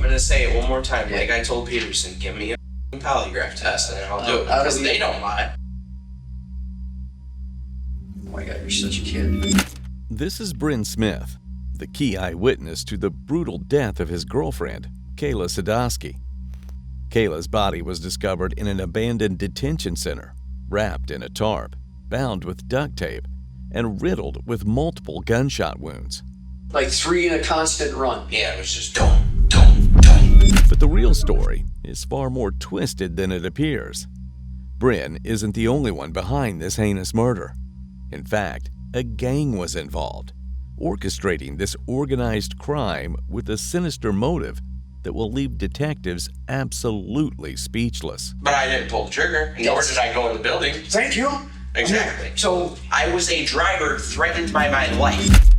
gonna say it one more time. Like I told Peterson, give me a polygraph test and I'll do it. Because they don't lie. Oh my God, you're such a kid. This is Brin Smith, the key eyewitness to the brutal death of his girlfriend, Kayla Sedoskey. Kayla's body was discovered in an abandoned detention center, wrapped in a tarp, bound with duct tape, and riddled with multiple gunshot wounds. Like 3 in a constant run. Yeah, it was just dum, dum, dum. But the real story is far more twisted than it appears. Brin isn't the only one behind this heinous murder. In fact, a gang was involved, orchestrating this organized crime with a sinister motive that will leave detectives absolutely speechless. But I didn't pull the trigger, nor did I go in the building. Thank you. Exactly. So I was a driver threatened by my life.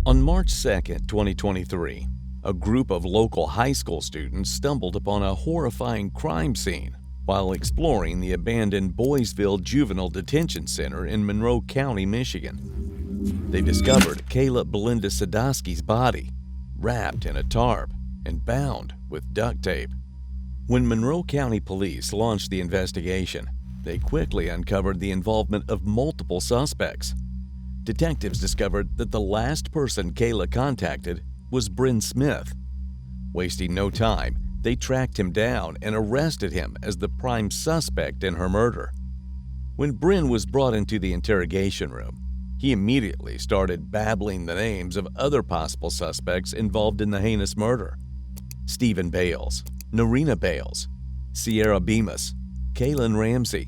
On March 2nd, 2023, a group of local high school students stumbled upon a horrifying crime scene while exploring the abandoned Boysville Juvenile Detention Center in Monroe County, Michigan. They discovered Kayla Belinda Sedoskey's body, wrapped in a tarp and bound with duct tape. When Monroe County police launched the investigation, they quickly uncovered the involvement of multiple suspects. Detectives discovered that the last person Kayla contacted was Brin Smith. Wasting no time, they tracked him down and arrested him as the prime suspect in her murder. When Brin was brought into the interrogation room, he immediately started babbling the names of other possible suspects involved in the heinous murder: Stephen Bales, Narena Bales, Sierra Bemis, Kaylin Ramsey,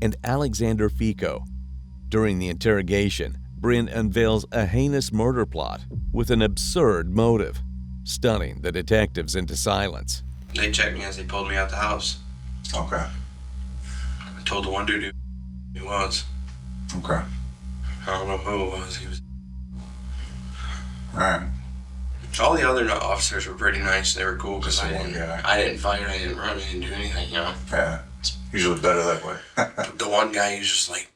and Alexander Fico. During the interrogation, Brin unveils a heinous murder plot with an absurd motive, stunning the detectives into silence. They checked me as they pulled me out the house. Okay. I told the one dude who he was. Okay. I don't know who it was. He was. Alright. All the other officers were pretty nice. They were cool because Just I the one didn't fight, I didn't run, I didn't do anything, you know. Yeah. It's usually better that way. The one guy, he was just like,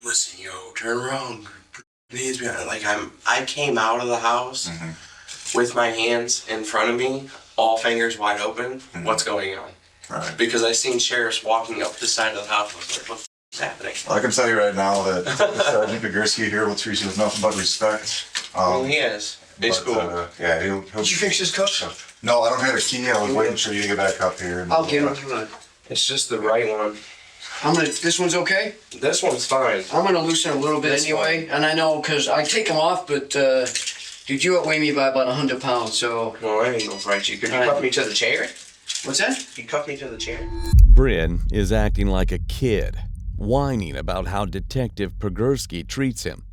listen, turn around. Needs me. Like I came out of the house with my hands in front of me, all fingers wide open. What's going on? Right. Because I seen sheriffs walking up the side of the house. I was like, what the f is happening? Well, I can tell you right now that Sergeant Pogorski here will treat you with nothing but respect. Well, he is. He's cool. Yeah, he'll did you fix this cup? No, I don't have a key. I was waiting for you to get back up here. I'll get him. It's just the right one. This one's okay? This one's fine. I'm gonna loosen it a little bit anyway. And I know, because I take them off, but dude, you outweigh me by about 100 pounds, so. Well, I ain't gonna fight you. Could you cuff me to the chair? What's that? You cuff me to the chair? Brin is acting like a kid, whining about how Detective Pogorski treats him.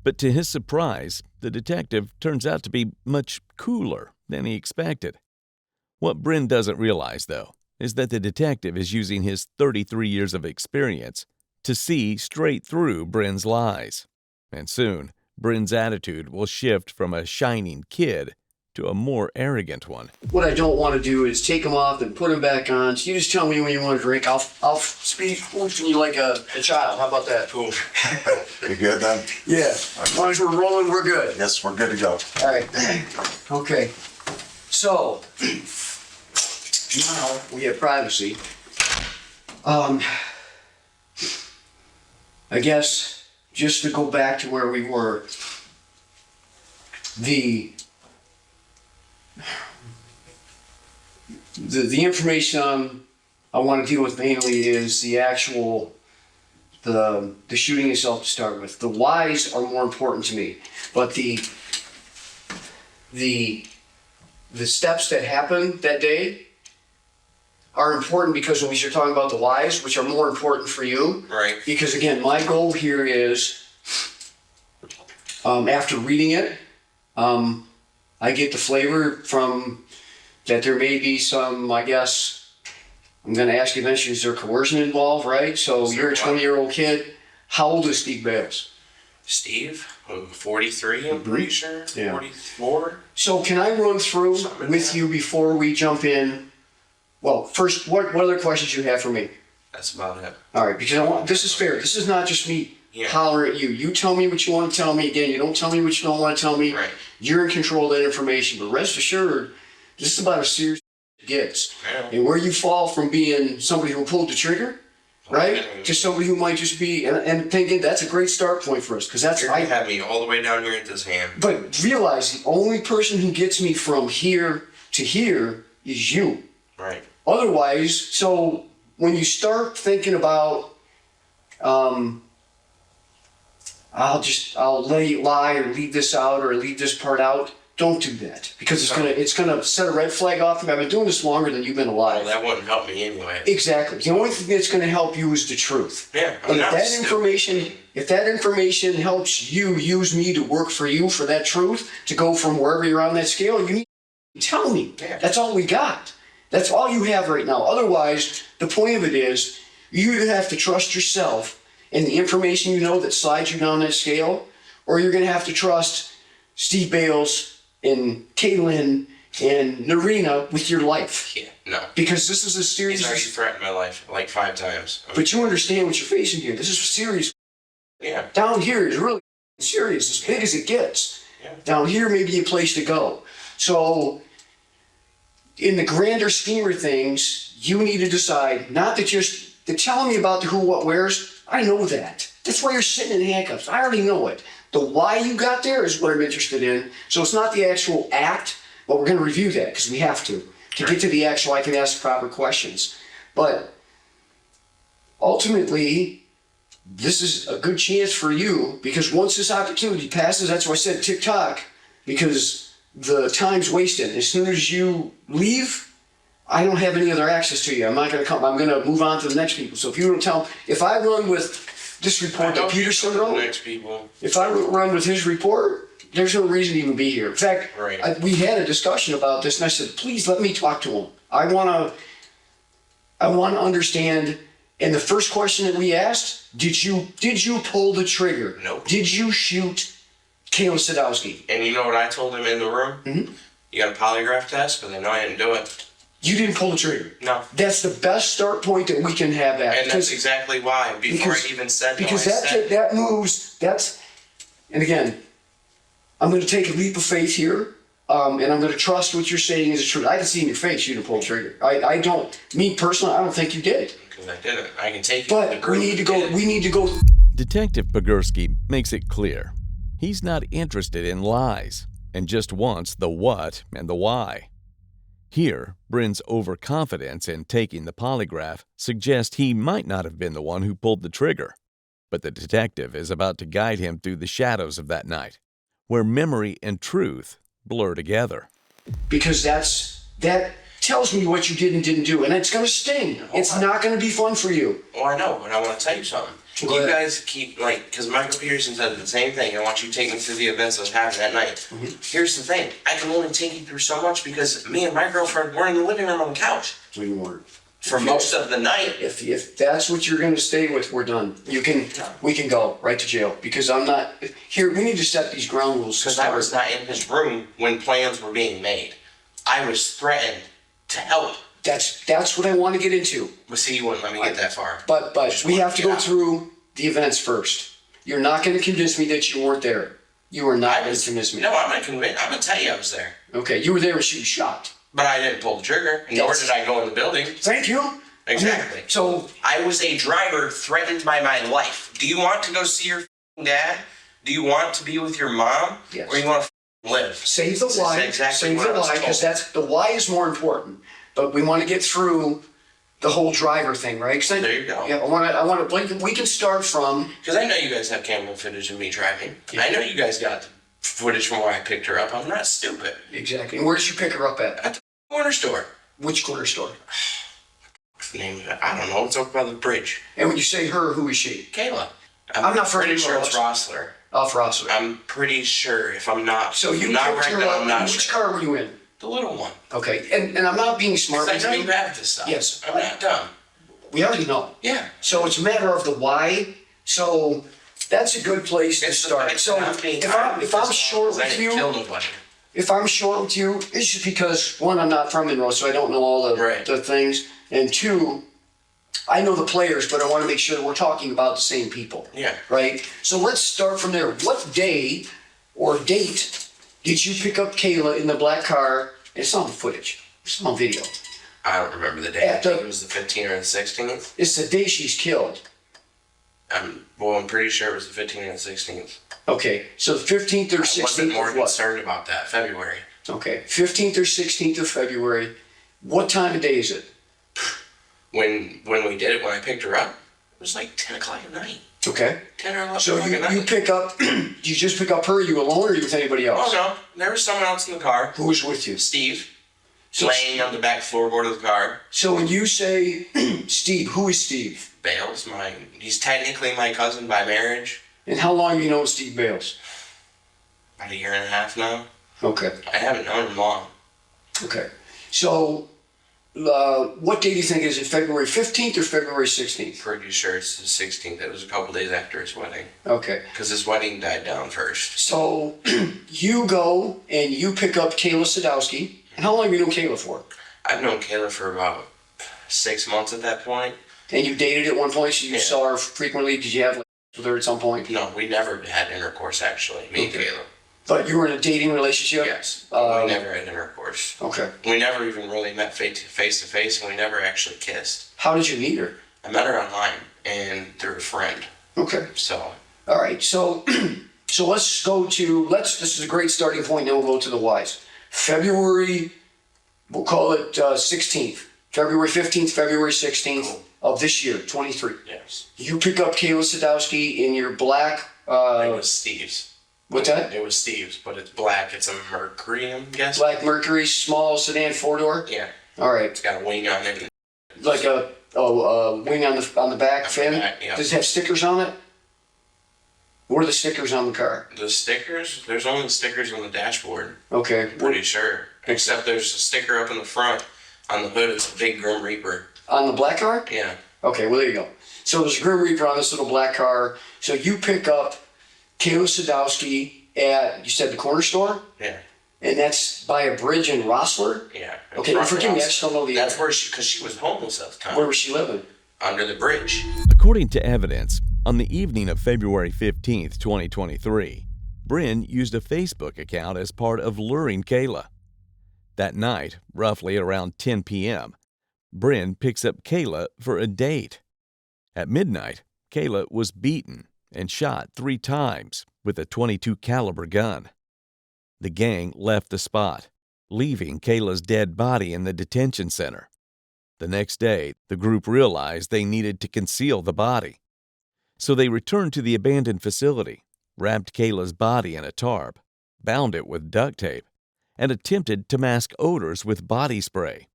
But to his surprise, the detective turns out to be much cooler than he expected. What Brin doesn't realize, though, is that the detective is using his 33 years of experience to see straight through Brin's lies. And soon, Brin's attitude will shift from a shining kid to a more arrogant one. What I don't want to do is take them off and put them back on. So you just tell me when you want to drink. I'll speak to you like a child. How about that? Cool. You good then? Yeah. As long as we're rolling, we're good. Yes, we're good to go. All right. Okay. So, now we have privacy. I guess just to go back to where we were, the information I want to deal with mainly is the actual the shooting itself to start with. The whys are more important to me, but the steps that happened that day are important, because when we start talking about the whys, which are more important for you, Right. because again, my goal here is after reading it, I get the flavor from that there may be some, I guess, I'm going to ask you eventually, is there coercion involved, right? So you're a 20-year-old kid. How old is Steve Bales? Steve? 43, I'm pretty sure. Yeah. 44. So can I run through with you before we jump in? Well, first, what other questions you have for me? That's about it. All right, because this is fair. This is not just me hollering at you. You tell me what you want to tell me. Again, you don't tell me what you don't want to tell me. Right. You're in control of that information. But rest assured, This is about as serious as it gets. Yeah. And where you fall from being somebody who pulled the trigger, right, to somebody who might just be, and thinking that's a great start point for us, because that's, You're gonna have me all the way down here at this hand. but realize the only person who gets me from here to here is you. Right. Otherwise, so when you start thinking about, I'll let you lie or leave this out or leave this part out, don't do that, because it's gonna set a red flag off. I've been doing this longer than you've been alive. Well, that wouldn't help me anyway. Exactly. The only thing that's gonna help you is the truth. Yeah. And if that information helps you use me to work for you for that truth, to go from wherever you're on that scale, you need to tell me. Yeah. That's all we got. That's all you have right now. Otherwise, the point of it is you either have to trust yourself and the information you know that slides you down that scale, or you're going to have to trust Steve Bales and Kaylin and Narena with your life. Yeah. No. Because this is a serious... He's already threatened my life like 5 times. But you understand what you're facing here. This is serious. Yeah. Down here is really serious, as big as it gets. Yeah. Down here may be a place to go. So, in the grander scheme of things, you need to decide, not that they're telling me about the who, what, where's. I know that. That's why you're sitting in handcuffs. I already know it. The why you got there is what I'm interested in. So it's not the actual act, but we're going to review that because we have to. To get to the actual, I can ask the proper questions. But ultimately, this is a good chance for you, because once this opportunity passes, that's why I said TikTok, because the time's wasted. As soon as you leave, I don't have any other access to you. I'm not going to come. I'm going to move on to the next people. So if you don't tell, if I run with this report that Peterson wrote, Next people. if I run with his report, there's no reason to even be here. In fact, Right. we had a discussion about this, and I said, please let me talk to him. I want to understand. And the first question that we asked, did you pull the trigger? No. Did you shoot Kayla Sedoskey? And you know what I told him in the room? Mm-hmm. You got a polygraph test, but they know I didn't do it. You didn't pull the trigger. No. That's the best start point that we can have at. And that's exactly why, before I even said no, because I said that moves, and again, I'm going to take a leap of faith here, and I'm going to trust what you're saying is the truth. I can see in your face you didn't pull the trigger. I don't, me personally, I don't think you did. because I didn't. I can take you to the But group. we need to go. Detective Pogorski makes it clear he's not interested in lies and just wants the what and the why. Here, Brin's overconfidence in taking the polygraph suggests he might not have been the one who pulled the trigger. But the detective is about to guide him through the shadows of that night, where memory and truth blur together. Because that tells me what you did and didn't do, and it's going to sting. It's not going to be fun for you. Oh, I know, but I want to tell you something. Go You ahead. guys keep, because Michael Peterson said the same thing. I want you to take me through the events that happened that night. Mm-hmm. Here's the thing. I can only take you through so much because me and my girlfriend were in the living room on the couch We weren't. for most of the night. If that's what you're going to stay with, we're done. We can go right to jail, because I'm not here. We need to set these ground rules. Because I was not in his room when plans were being made. I was threatened to help. That's what I want to get into. But see, you wouldn't let me get that far. But we have to go through the events first. You're not going to convince me that you weren't there. You are not going to convince me. No, I'm not convinced. I'm going to tell you I was there. Okay, you were there when she was shot. But I didn't pull the trigger, nor did I go in the building. Thank you. Exactly. So I was a driver threatened by my life. Do you want to go see your dad? Do you want to be with your mom? Yes. Or you want to live? save the This is why. exactly Save what the I was why, because told. that's the why is more important. But we want to get through the whole driver thing, right? There you go. Yeah, I want to. We can start from. Because I know you guys have camera footage of me driving. Yeah. I know you guys got footage from where I picked her up. I'm not stupid. Exactly. And where did you pick her up at? At the corner store. Which corner store? What's the name of it? I don't know. It's over by the bridge. And when you say her, who is she? Kayla. I'm not pretty familiar sure with it's Rossler. Off Rossler. I'm pretty sure. If I'm not, So you I'm not picked right, her then up. I'm not Which sure. car were you in? The little one. Okay. And I'm not being smart. Because I know you have this stuff. Yes. I'm not dumb. We already know. Yeah. So it's a matter of the why. So that's a good place to It's the start. fact So that I'm being if I'm short I with didn't kill you, nobody. if I'm short with you, it's just because one, I'm not from Monroe, so I don't know all Right. the things, and two, I know the players, but I want to make sure that we're talking about the same people. Yeah. Right. So let's start from there. What day or date did you pick up Kayla in the black car It's on footage. It's on video. I don't remember the day. I At the- think it was the 15th or the 16th. It's the day she's killed. I'm pretty sure it was the 15th or the 16th. Okay, so the 15th or I wasn't 16th more of what? concerned about that. February. Okay, 15th or 16th of February. What time of day is it? When we did it, when I picked her up, it was like 10 o'clock at night. Okay. 10 or 11 So o'clock at night. you pick up, do you just pick up her? Are you alone or are you with anybody else? Oh no, there was someone else in the car. Who was with you? Steve, So- laying on the back floorboard of the car. So when you say Steve, who is Steve? Bales, he's technically my cousin by marriage. And how long have you known Steve Bales? About a year and a half now. Okay. I haven't known him long. Okay. So what day do you think is it? February 15th or February 16th? Pretty sure it's the 16th. It was a couple days after his wedding. Okay. Because his wedding died down first. So you go and you pick up Kayla Sedoskey. And how long have you known Kayla for? I've known Kayla for about 6 months at that point. And you dated at one point, so you Yeah. saw her frequently. Did you have with her at some point? No, we never had intercourse actually, me and Okay. Kayla. But you were in a dating relationship? Yes. Um, we never had intercourse. Okay. We never even really met face to face, and we never actually kissed. How did you meet her? I met her online and through a friend. Okay. So, All right. So so let's go to this is a great starting point. Then we'll go to the whys. February, we'll call it 16th. February 15th, February 16th of this year, 23. yes. You pick up Kayla Sedoskey in your black. It was Steve's. What's that? It was Steve's, but it's black. It's a Mercury, I'm guessing. Black Mercury, small sedan, 4-door. Yeah. All right. It's got a wing on it. Like a wing on the back fin. back, yeah. Does it have stickers on it? What are the stickers on the car? The stickers, there's only stickers on the dashboard. Okay. Pretty sure. Except there's a sticker up in the front. On the hood, it's a big Grim Reaper. On the black car? Yeah. Okay, well, there you go. So there's a Grim Reaper on this little black car. So you pick up Kayla Sedoskey at, you said the corner store? Yeah. And that's by a bridge in Rossler? Yeah. Okay, Front forgive me, I house. just don't know the That's where because she was homeless at the time. Where was she living? Under the bridge. According to evidence, on the evening of February 15th, 2023, Brin used a Facebook account as part of luring Kayla. That night, roughly around 10 p.m., Brin picks up Kayla for a date. At midnight, Kayla was beaten and shot 3 times with a .22 caliber gun. The gang left the spot, leaving Kayla's dead body in the detention center. The next day, the group realized they needed to conceal the body. So they returned to the abandoned facility, wrapped Kayla's body in a tarp, bound it with duct tape, and attempted to mask odors with body spray.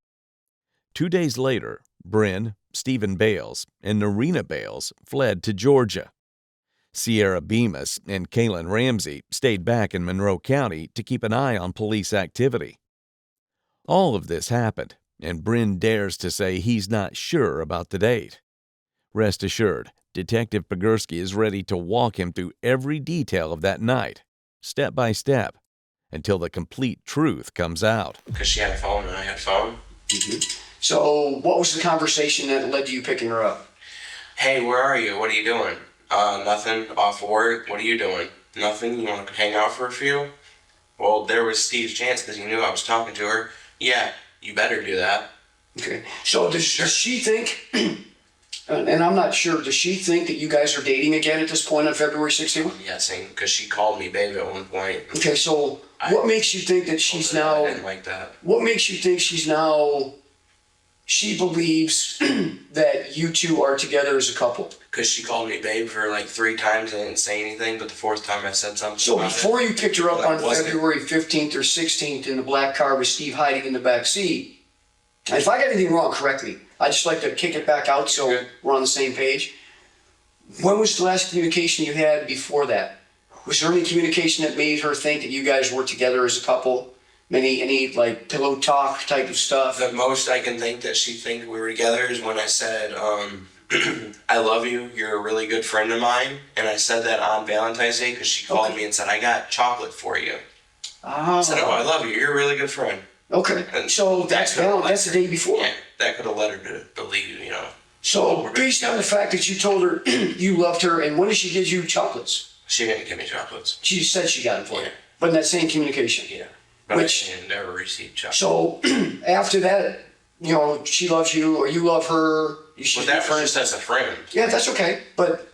2 days later, Brin, Stephen Bales, and Narena Bales fled to Georgia. Sierra Bemis and Kaylin Ramsey stayed back in Monroe County to keep an eye on police activity. All of this happened, and Brin dares to say he's not sure about the date. Rest assured, Detective Pogorski is ready to walk him through every detail of that night, step by step, until the complete truth comes out. Because she had a phone and I had a phone. So what was the conversation that led to you picking her up? Hey, where are you? What are you doing? Nothing. Off work. What are you doing? Nothing. You want to hang out for a few? Well, there was Steve's chance because he knew I was talking to her. Yeah, you better do that. Okay. So does she think, and I'm not sure, does she think that you guys are dating again at this point on February 16th? I'm guessing because she called me babe at one point. Okay, so what makes you think that she's I now, didn't like that. what makes you think she's now, she believes that you two are together as a couple? Because she called me babe for like 3 times. I didn't say anything, but the 4th time I said something. So about before it. you picked her up Like, on wasn't it? February 15th or 16th in the black car with Steve hiding in the back seat, and if I got anything wrong, correct me. I'd just like to kick it back out so Okay. we're on the same page. When was the last communication you had before that? Was there any communication that made her think that you guys were together as a couple? Any like pillow talk type of stuff? The most I can think that she think we were together is when I said, I love you, you're a really good friend of mine. And I said that on Valentine's Day because she called Okay. me and said, I got chocolate for you. Ah, I said, oh, I love you, you're a really good friend. okay. And So that's the day before. Yeah, that could have led her to believe, you know. So based on the fact that you told her you loved her, and when did she give you chocolates? She didn't give me chocolates. She said she got them for you, Yeah. but in that same communication. Yeah. But Which- I never received chocolate. So after that, you know, she loves you or you love her. You should But that be was friends. just as a friend. Yeah, that's okay. But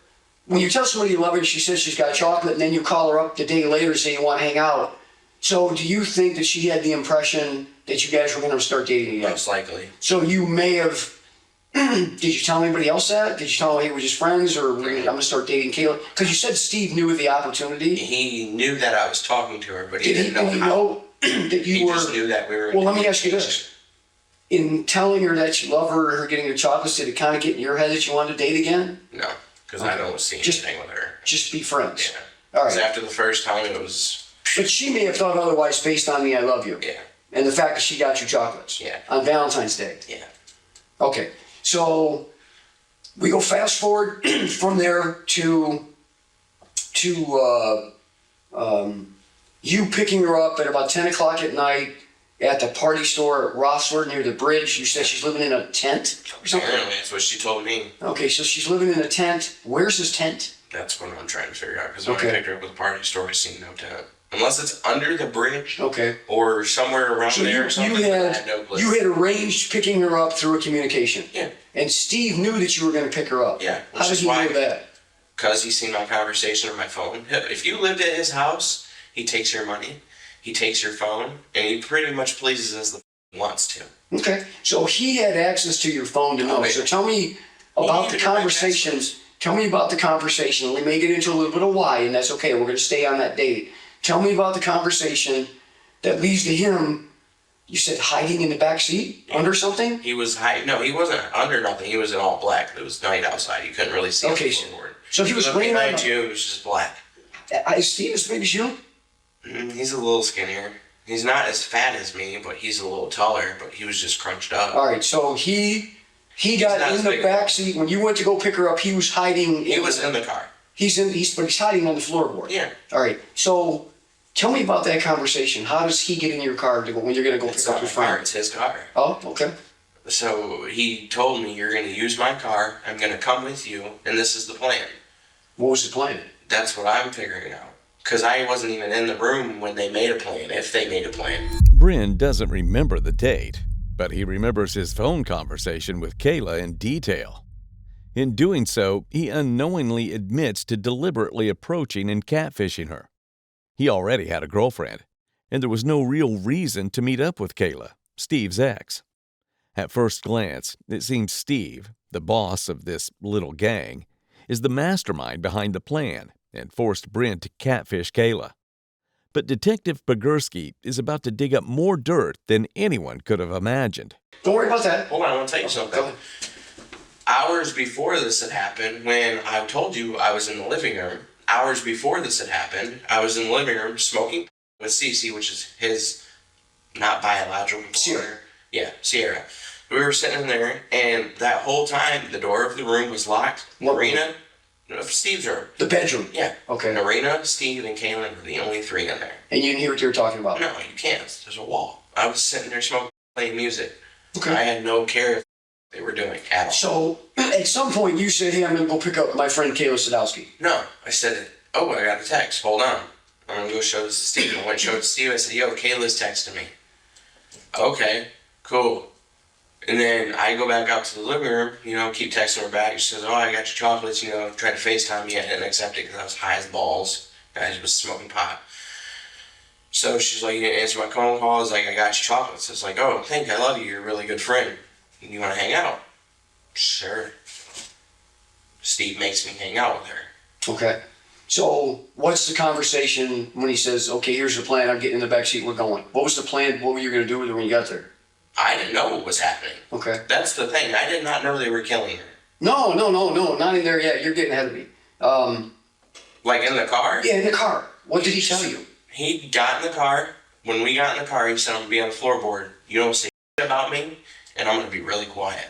when you tell somebody you love her and she says she's got chocolate and then you call her up the day later and say you want to hang out. So do you think that she had the impression that you guys were going to start dating again? Most likely. So you may have, did you tell anybody else that? Did you tell them, hey, we're just friends or I'm going to start dating Kayla? Because you said Steve knew of the opportunity. He knew that I was talking to her, but he Did didn't know how. know that you He were? just knew that we were. Well, let me ask you this. In telling her that you love her or her getting the chocolates, did it kind of get in your head that you wanted to date again? No, because I don't see Just- anything with her. Just be friends. Yeah. All Because right. after the first time, it was. But she may have thought otherwise based on the I love you. Yeah. And the fact that she got you chocolates. Yeah. On Valentine's Day. Yeah. Okay. So we go fast forward from there to you picking her up at about 10 o'clock at night at the party store at Rossford near the bridge. You said she's living in a tent or something? Apparently, that's what she told me. Okay, so she's living in a tent. Where's this tent? That's what I'm trying to figure out. Because when Okay. I picked her up at the party store, I seen no tent. Unless it's under the bridge Okay. or somewhere around So there or something. I had no clue. you had arranged picking her up through a communication. Yeah. And Steve knew that you were going to pick her up. Yeah, How which did is he why- know that? Because he's seen my conversation on my phone. If you lived at his house, he takes your money, he takes your phone, and he pretty much pleases as the wants to. Okay. So he had access to your phone to know. Oh, yeah. So tell me about the needed my conversations. Tell me about the conversation. We may get into a little bit of why, and that's okay. We're going to stay on that date. Tell me about the conversation that leads to him. You said hiding in the back seat under something. He was high. No, he wasn't under nothing. He was in all black. It was night outside. You couldn't really see Okay, him so- forward. so he was looked laying behind on- you. It was just black. Is Steve as big as you? He's a little skinnier. He's not as fat as me, but he's a little taller. But he was just crunched up. All right. So he got not in as the big. back seat when you went to go pick her up. He was hiding. He was in the car. But he's hiding on the floorboard. Yeah. All right. So tell me about that conversation. How does he get in your car to go when you're going to go It's pick not up my your car. friend? It's his car. Oh, okay. So he told me, "You're going to use my car. I'm going to come with you, and this is the plan." What was the plan? That's what I'm figuring out. Because I wasn't even in the room when they made a plan, if they made a plan. Brin doesn't remember the date, but he remembers his phone conversation with Kayla in detail. In doing so, he unknowingly admits to deliberately approaching and catfishing her. He already had a girlfriend, and there was no real reason to meet up with Kayla, Steve's ex. At first glance, it seems Steve, the boss of this little gang, is the mastermind behind the plan and forced Brin to catfish Kayla. But Detective Pogorski is about to dig up more dirt than anyone could have imagined. Don't worry about that. Hold on, I want to tell you Go something. ahead. Hours before this had happened, when I told you I was in the living room, hours before this had happened, I was in the living room smoking with Cece, which is his not biological Sierra. partner. Yeah, Sierra. We were sitting there, and that whole time, the door of the room was locked. What room? Narena, Steve's room. The bedroom. Yeah. Okay. Narena, Steve, and Kayla were the only three in there. And you didn't hear what they were talking about? No, you can't. There's a wall. I was sitting there smoking, playing music. Okay. I had no care if they were doing at all. So at some point you said, hey, I'm going to go pick up my friend Kayla Sedoskey. No, I said, oh, I got a text. Hold on. I'm going to go show this to Steve. I went and showed it to Steve. I said, yo, Kayla's texting me. Okay, cool. And then I go back out to the living room, keep texting her back. She says, oh, I got your chocolates, tried to FaceTime me. I didn't accept it because I was high as balls. I was smoking pot. So she's like, you didn't answer my phone call. I was like, I got your chocolates. I was like, oh, thank you. I love you. You're a really good friend. You want to hang out? Sure. Steve makes me hang out with her. Okay. So what's the conversation when he says, okay, here's the plan. I'm getting in the back seat. We're going. What was the plan? What were you going to do with her when you got there? I didn't know what was happening. Okay. That's the thing. I did not know they were killing her. No. Not in there yet. You're getting ahead of me. Like in the car? Yeah, in the car. What did he tell you? He got in the car. When we got in the car, he said, I'm going to be on the floorboard. You don't say shit about me, and I'm going to be really quiet.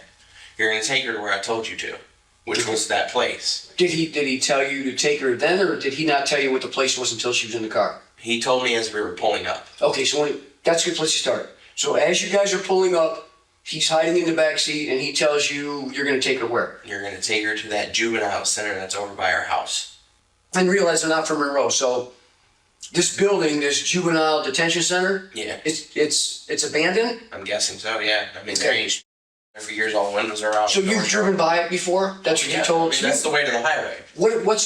You're going to take her to where I told you to, which was that place. Did he tell you to take her then, or did he not tell you what the place was until she was in the car? He told me as we were pulling up. Okay, so that's a good place to start. So as you guys are pulling up, he's hiding in the back seat, and he tells you you're going to take her where? You're going to take her to that juvenile center that's over by our house. And realize they're not from Monroe, so This building, this juvenile detention center, Yeah. it's abandoned. I'm guessing so, yeah. I mean, Okay. every year's all the windows are out. So you've driven by it before? That's what Yeah, you told I us. mean, that's the way to the highway.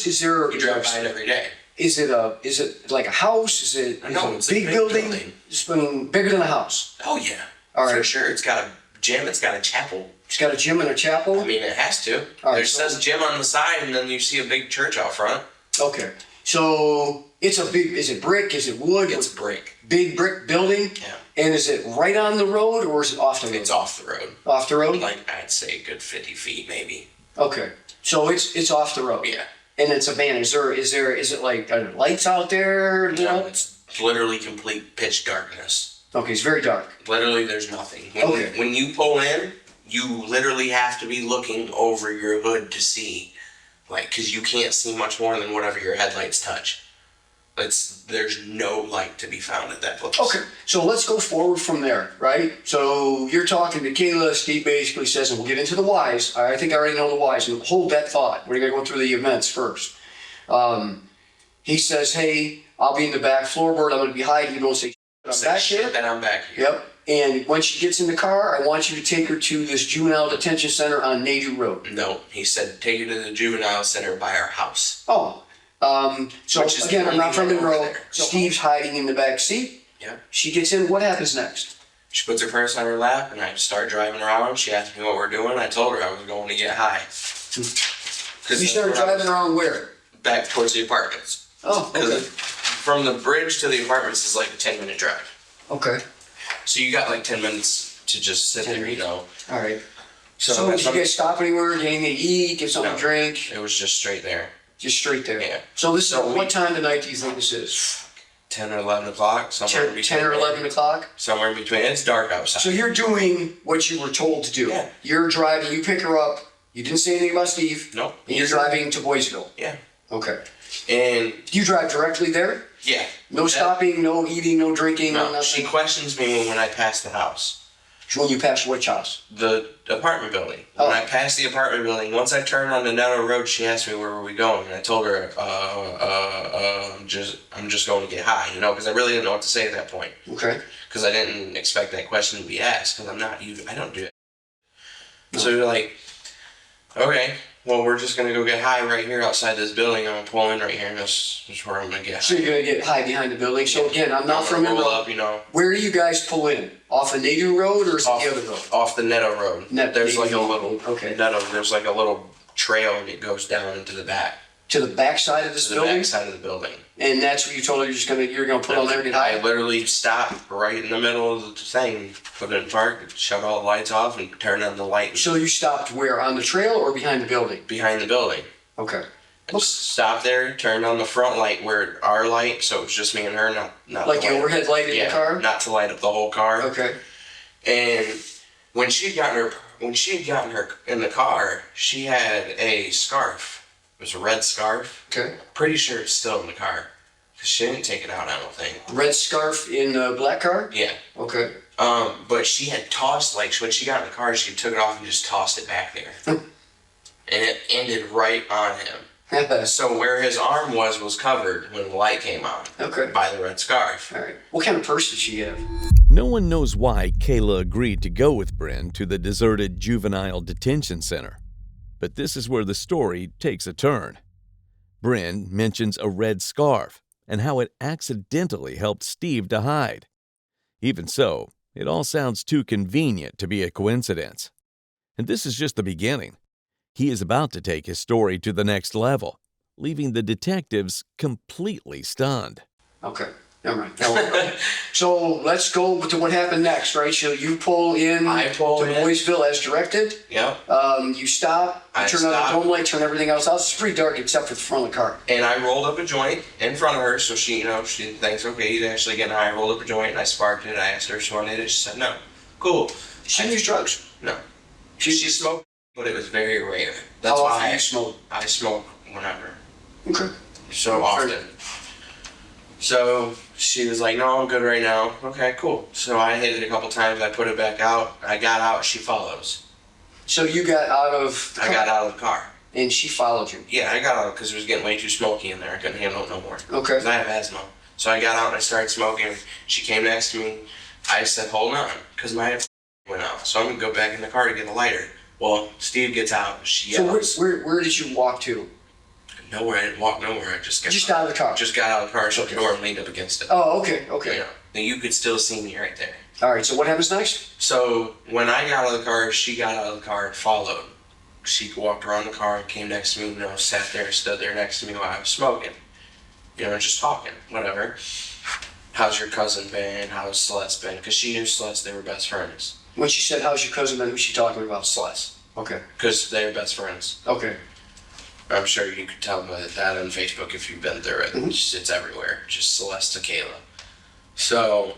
Is there? You drive by it every day. Is it like a house? Is it It's a big building? It's bigger than a house. Oh yeah. All right. For sure. It's got a gym. It's got a chapel. It's got a gym and a chapel. I mean, it has to. All right, There so- says gym on the side, and then you see a big church out front. Okay. So it's a big. Is it brick? Is it wood? It's brick. Big brick building. Yeah. And is it right on the road or is it off the road? It's off the road. Off the road. Like I'd say, a good 50 feet maybe. Okay. So it's off the road. Yeah. And it's abandoned. Is it like are there lights out there? You know? No, it's literally complete pitch darkness. Okay, it's very dark. Literally, there's nothing. Okay. When you pull in, you literally have to be looking over your hood to see, like, because you can't see much more than whatever your headlights touch. There's no light to be found at that place. Okay, so let's go forward from there, right? So you're talking to Kayla. Steve basically says, and we'll get into the whys. I think I already know the whys. And hold that thought. We're going to go through the events first. He says, hey, I'll be in the back floorboard. I'm going to be hiding. You don't say, I'm back here. Then I'm back here. Yep. And when she gets in the car, I want you to take her to this juvenile detention center on Nadu Road. No, he said take her to the juvenile center by our house. Oh. So Which is again, I'm not from over Monroe. there. Steve's hiding in the back seat. Yeah. She gets in. What happens next? She puts her purse on her lap, and I start driving around. She asked me what we're doing. I told her I was going to get high. You started driving around where? Back towards the apartments. Oh, okay. From the bridge to the apartments is like a 10-minute drive. Okay. So you got like 10 minutes to just sit 10 there, you minutes. know. All right. So, So did you guys stop anywhere? Get anything to eat? Get something No. to drink? it was just straight there. Just straight there. Yeah. So this So is what time of night do you think this is? 10 or 11 o'clock, somewhere in 10, between. 10 or 11 o'clock? Somewhere in between. It's dark outside. So you're doing what you were told to do. Yeah. You're driving. You pick her up. You didn't say anything about Steve. Nope. And you're driving to Boysville. Yeah. Okay. And Do you drive directly there? yeah. No stopping, no eating, no drinking, no No, she nothing? questions me when I pass the house. When you pass which house? The apartment building. Oh. When I passed the apartment building, once I turned on the Narena Road, she asked me where were we going, and I told her, I'm just going to get high, you know, because I really didn't know what to say at that point, Okay. because I didn't expect that question to be asked, because I don't do it. So you're like, okay, well, we're just gonna go get high right here outside this building. I'm gonna pull in right here, and this is where I'm gonna get So high. you're going to get high behind the building. So again, I'm not from roll Monroe. up, you know, Where do you guys pull in? Off of Nadu Road or is it the other road? off the Netto Road. There's like a little Okay. Netto. There's like a little trail, and it goes down into the back. To the back side of this To the building? back side of the building. And that's what you told her you're gonna put on there and get I high? literally stopped right in the middle of the thing, put it in park, shut all the lights off, and turned on the light So you stopped where? On the trail or behind the building? behind the building. Okay. Stopped there, turned on the front light where our light, so it was just me and her, not Like the the light. overhead light in Yeah, the car? not to light up the whole car. Okay. And when she had gotten her in the car, she had a scarf. It was a red scarf. Okay. Pretty sure it's still in the car. 'Cause she didn't take it out, I don't think. Red scarf in the black car? Yeah. Okay. But she had tossed, like, when she got in the car, she took it off and just tossed it back there. And it ended right on him. So where his arm was covered when the light came on. Okay. By the red scarf. All right. What kind of purse did she have? No one knows why Kayla agreed to go with Brin to the deserted juvenile detention center. But this is where the story takes a turn. Brin mentions a red scarf and how it accidentally helped Steve to hide. Even so, it all sounds too convenient to be a coincidence. And this is just the beginning. He is about to take his story to the next level, leaving the detectives completely stunned. Okay. Never mind. So let's go to what happened next, right? So you pull in I pull to in. Boysville as directed. Yep. You stop. You I turn on the stop. dome light. Turn everything else out. It's pretty dark except for the front of the car. And I rolled up a joint in front of her, so she, she thinks, okay, he's actually getting high. I rolled up a joint and I sparked it. I asked her if she wanted it. She said no. Cool. She didn't use drugs. No. She smoked, but it was very rare. That's How why often do you smoke? I smoke whenever. Okay. So often. So she was like, no, I'm good right now. Okay, cool. So I hit it a couple times. I put it back out. I got out. She follows. So you got out of the I car, got out of the car. and she followed you. Yeah, I got out because it was getting way too smoky in there. I couldn't handle it no more. Okay. Because I have asthma. So I got out and I started smoking. She came next to me. I said, hold on, because my went out. So I'm going to go back in the car to get a lighter. Well, Steve gets out. She yells. So where did you walk to? Nowhere. I didn't walk nowhere. I just out of the car? Just got out of the car, shut the door, and leaned up against it. Oh, okay. You know, and you could still see me right there. All right, so what happens next? So when I got out of the car, she got out of the car and followed. She walked around the car and came next to me, sat there, stood there next to me while I was smoking. Just talking, whatever. How's your cousin been? How's Celeste been? Because she knew Celeste, they were best friends. When she said, how's your cousin been, who's she talking about? Celeste. Okay. Because they were best friends. Okay. I'm sure you could tell by that on Facebook if you've been through it. Mm-hmm. It's everywhere. Just Celeste to Kayla. So,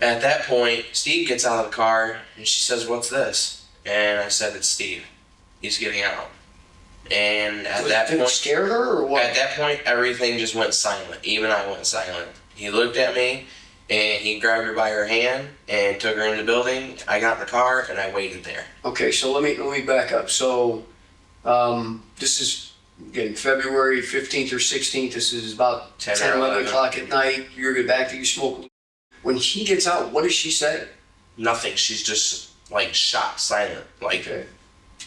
at that point, Steve gets out of the car and she says, what's this? And I said, it's Steve. He's getting out. And at that Did it point, scare her or what? At that point, everything just went silent. Even I went silent. He looked at me and he grabbed her by her hand and took her in the building. I got in the car and I waited there. Okay, so let me back up. So, this is again February 15th or 16th. This is about 10 or 11 o'clock at night. You're getting back to your smoke. When he gets out, what does she say? Nothing. She's just like shocked, silent. Like, Okay.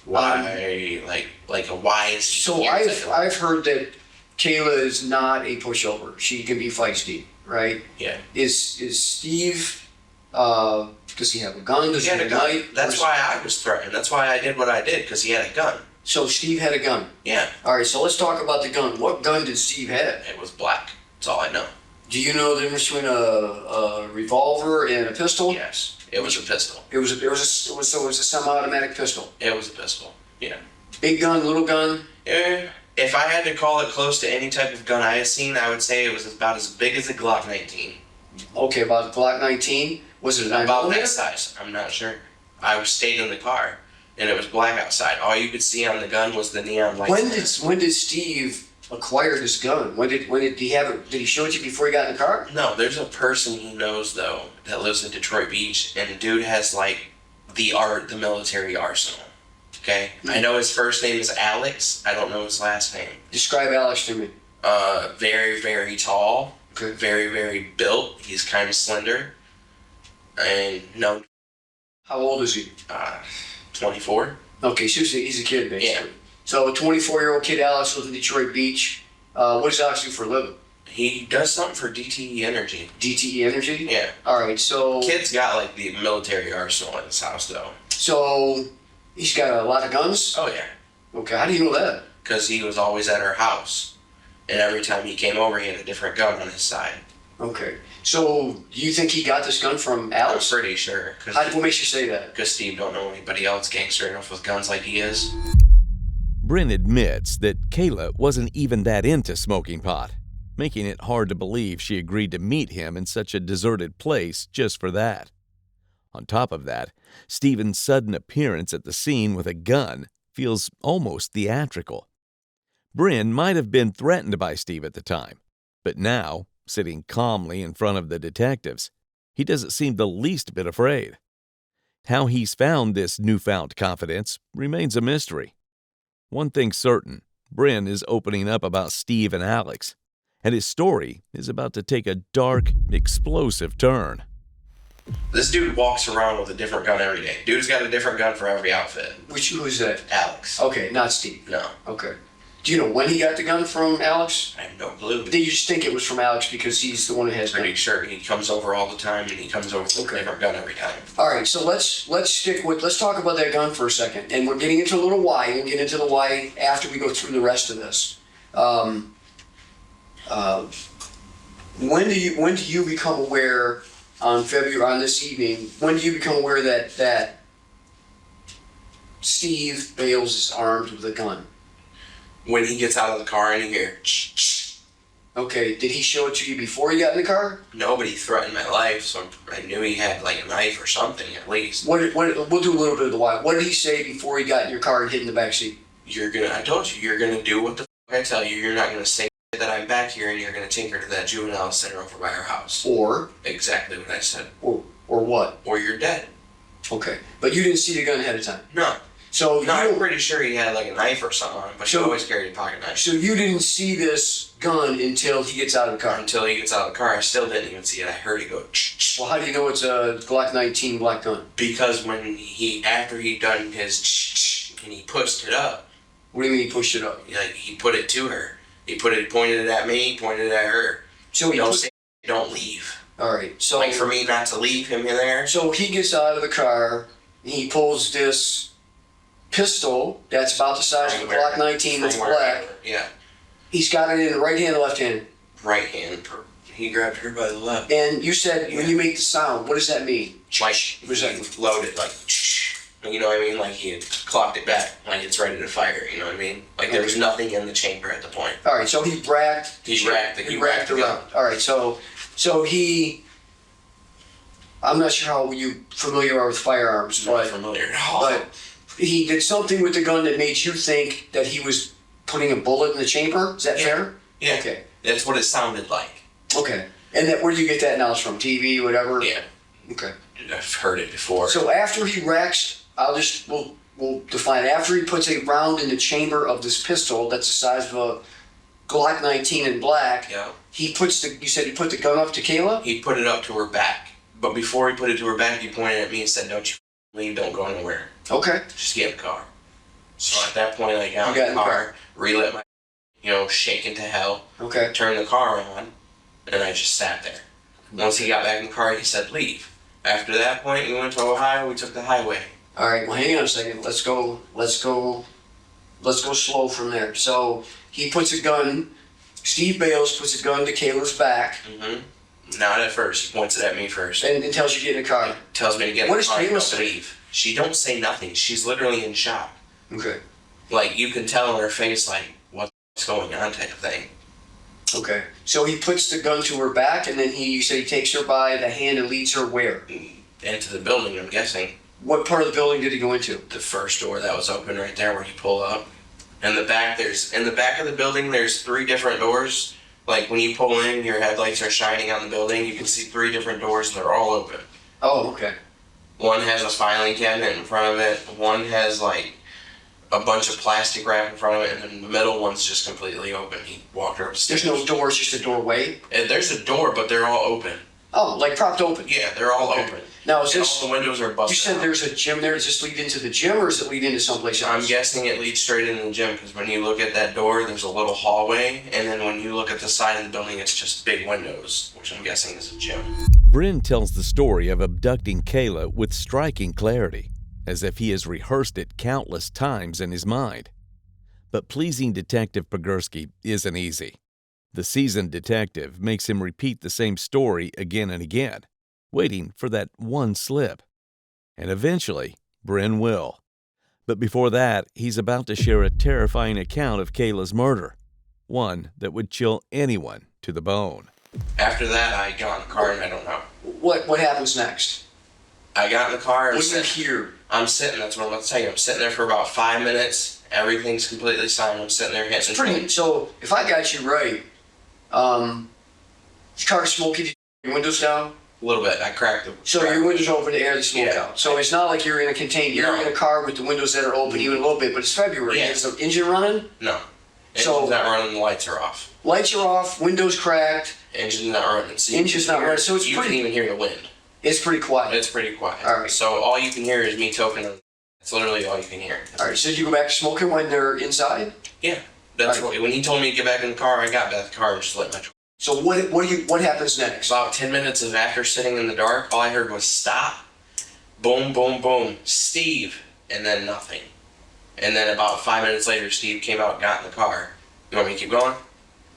why? Like a why is he So here? I've heard that Kayla is not a pushover. She can be feisty, right? Yeah. Is Steve? Does he have a gun? Does He had a gun. knife? That's why I was threatened. That's why I did what I did, because he had a gun. So Steve had a gun. Yeah. All right. So let's talk about the gun. What gun did Steve have? It was black. That's all I know. Do you know the difference between a revolver and a pistol? Yes. It was a pistol. It was a semi-automatic pistol. It was a pistol. Yeah. Big gun, little gun. If I had to call it close to any type of gun I had seen, I would say it was about as big as a Glock 19. Okay, about the Glock 19. Was it a 9 About millimeter? that size. I'm not sure. I stayed in the car, and it was black outside. All you could see on the gun was the neon lights. When did Steve acquire this gun? When did he have it? Did he show it to you before he got in the car? No, there's a person he knows though that lives in Detroit Beach, and the dude has like the military arsenal. Okay, I know his first name is Alex. I don't know his last name. Describe Alex to me. Very, very tall. Okay. Very, very built. He's kind of slender. And no. How old is he? 24. Okay, so he's a kid basically. Yeah. So a 24-year-old kid, Alex, lives in Detroit Beach. What does Alex do for a living? He does something for DTE Energy. DTE Energy? Yeah. All right, so... Kid's got like the military arsenal in his house though. So he's got a lot of guns? Oh yeah. Okay, how do you know that? Because he was always at our house. And every time he came over, he had a different gun on his side. Okay. So do you think he got this gun from Alex? I'm pretty sure. What makes you say that? Because Steve don't know anybody else gangster enough with guns like he is. Brin admits that Kayla wasn't even that into smoking pot, making it hard to believe she agreed to meet him in such a deserted place just for that. On top of that, Stephen's sudden appearance at the scene with a gun feels almost theatrical. Brin might have been threatened by Steve at the time, but now, sitting calmly in front of the detectives, he doesn't seem the least bit afraid. How he's found this newfound confidence remains a mystery. One thing's certain, Brin is opening up about Steve and Alex, and his story is about to take a dark, explosive turn. This dude walks around with a different gun every day. Dude's got a different gun for every outfit. Who's that? Alex. Okay, not Steve. No. Okay. Do you know when he got the gun from Alex? I have no clue. Do you just think it was from Alex because he's the one who has the gun? Pretty sure he comes over all the time, and he comes over with a different gun every time. All right, so let's talk about that gun for a second, and we're getting into a little why. We'll get into the why after we go through the rest of this. When do you become aware on this evening? When do you become aware that Steve Bales is armed with a gun? When he gets out of the car and you hear, shh. Okay, did he show it to you before he got in the car? Nobody threatened my life, so I knew he had like a knife or something at least. We'll do a little bit of the why. What did he say before he got in your car and hid in the back seat? I told you, you're gonna do what the fuck I tell you. You're not gonna say that I'm back here and you're gonna tinker to that juvenile center over by our house. Or? Exactly what I said. Or what? Or you're dead. Okay, but you didn't see the gun ahead of time? No. So No, I'm pretty sure he had like a knife or something on him, but he always carried a pocket knife. So you didn't see this gun until he gets out of the car? Until he gets out of the car, I still didn't even see it. I heard it go. Well, how do you know it's a Glock 19 black gun? Because after he done his and he pushed it up. What do you mean he pushed it up? Like he put it to her. He pointed it at me, pointed it at her. So don't leave. All right. So like for me not to leave him in there. So he gets out of the car. He pulls this pistol that's about the size of a Glock 19 that's black. Yeah. He's got it in the right hand or left hand? Right hand. He grabbed her by the left. And you said when you make the sound, what does that mean? Like he loaded, like, you know what I mean? Like he had clocked it back, like it's ready to fire. You know what I mean? Like there was nothing in the chamber at the point. All right. So he racked around. All right. So he. I'm not sure how you familiar are with firearms, Not familiar at all. But he did something with the gun that made you think that he was putting a bullet in the chamber. Is that fair? Yeah. Okay. That's what it sounded like. Okay. And where do you get that knowledge from? TV, whatever? Yeah. Okay. I've heard it before. So after he racks, we'll define it. After he puts a round in the chamber of this pistol that's the size of a Glock 19 in black. Yeah. You said he put the gun up to Kayla? He put it up to her back. But before he put it to her back, he pointed at me and said, "Don't you leave, don't go anywhere. Okay. Just get in the car." So at that point, I got in the car, relit my, shaking to hell. Okay. Turned the car on, and I just sat there. Once he got back in the car, he said, "Leave." After that point, we went to Ohio, we took the highway. All right, well, hang on a second. Let's go slow from there. So he puts a gun, Steve Bales puts a gun to Kayla's back. Mm-hmm. Not at first. He points it at me first. And tells you to get in the car. Tells me to get in the the car. What does Kayla say? Leave. She don't say nothing. She's literally in shock. Okay. Like, you can tell in her face, like, what's going on type of thing. Okay. So he puts the gun to her back, and then you say he takes her by the hand and leads her where? Into the building, I'm guessing. What part of the building did he go into? The first door that was open right there where you pull up. In the back of the building, there's 3 different doors. Like, when you pull in, your headlights are shining on the building. You can see 3 different doors, and they're all open. Oh, okay. One has a filing cabinet in front of it. One has, like, a bunch of plastic wrap in front of it, and then the middle one's just completely open. He walked her upstairs. There's no doors, just a doorway? And there's a door, but they're all open. Oh, like propped open? Yeah, they're all open. Now, all the windows are busted. You said there's a gym there. Does this lead into the gym, or does it lead into someplace else? I'm guessing it leads straight into the gym, because when you look at that door, there's a little hallway, and then when you look at the side of the building, it's just big windows, which I'm guessing is a gym. Brin tells the story of abducting Kayla with striking clarity, as if he has rehearsed it countless times in his mind. But pleasing Detective Pogorski isn't easy. The seasoned detective makes him repeat the same story again and again, waiting for that one slip. And eventually, Brin will. But before that, he's about to share a terrifying account of Kayla's murder, one that would chill anyone to the bone. After that, I got in the car, and I don't know. What happens next? I got in the car and What do you hear? I'm sitting, that's what I'm about to tell you. I'm sitting there for about 5 minutes. Everything's completely silent. I'm sitting there hitting. So, if I got you right, car smoky, your windows down? A little bit. I cracked them. So your windows open to air the smoke Yeah. out. So it's not like you're in a container. You're in a car with the windows that are open even a little bit, but it's February. Yeah. Is the engine running? No. So- Engine's not running, the lights are off. Lights are off, windows cracked. Engine's not running. So Engine's not running, so it's you pretty- can even hear the wind. It's pretty quiet. It's pretty quiet. All right. So all you can hear is me talking. It's literally all you can hear. All right, so did you go back to smoking when they're inside? Yeah. That's All right. when he told me to get back in the car, I got back in the car and just lit my truck. So what happens next? About 10 minutes of after sitting in the dark, all I heard was stop, boom, boom, boom, Steve, and then nothing. And then about 5 minutes later, Steve came out and got in the car. You want me to keep going?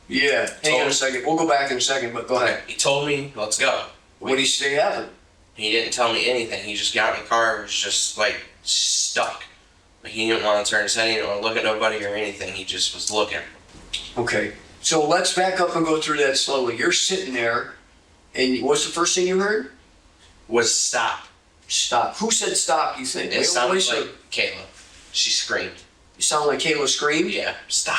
Yeah. Hang on a second. We'll go back in a second, but go ahead. He told me, let's go. What did he say happened? He didn't tell me anything. He just got in the car and was just like stuck. Like he didn't want to turn his head, he didn't want to look at nobody or anything. He just was looking. Okay. So let's back up and go through that slowly. You're sitting there, and what's the first thing you heard? Was stop. Stop. Who said stop, you think? It sounded like Kayla. She screamed. You sound like Kayla screamed? Yeah. Stop.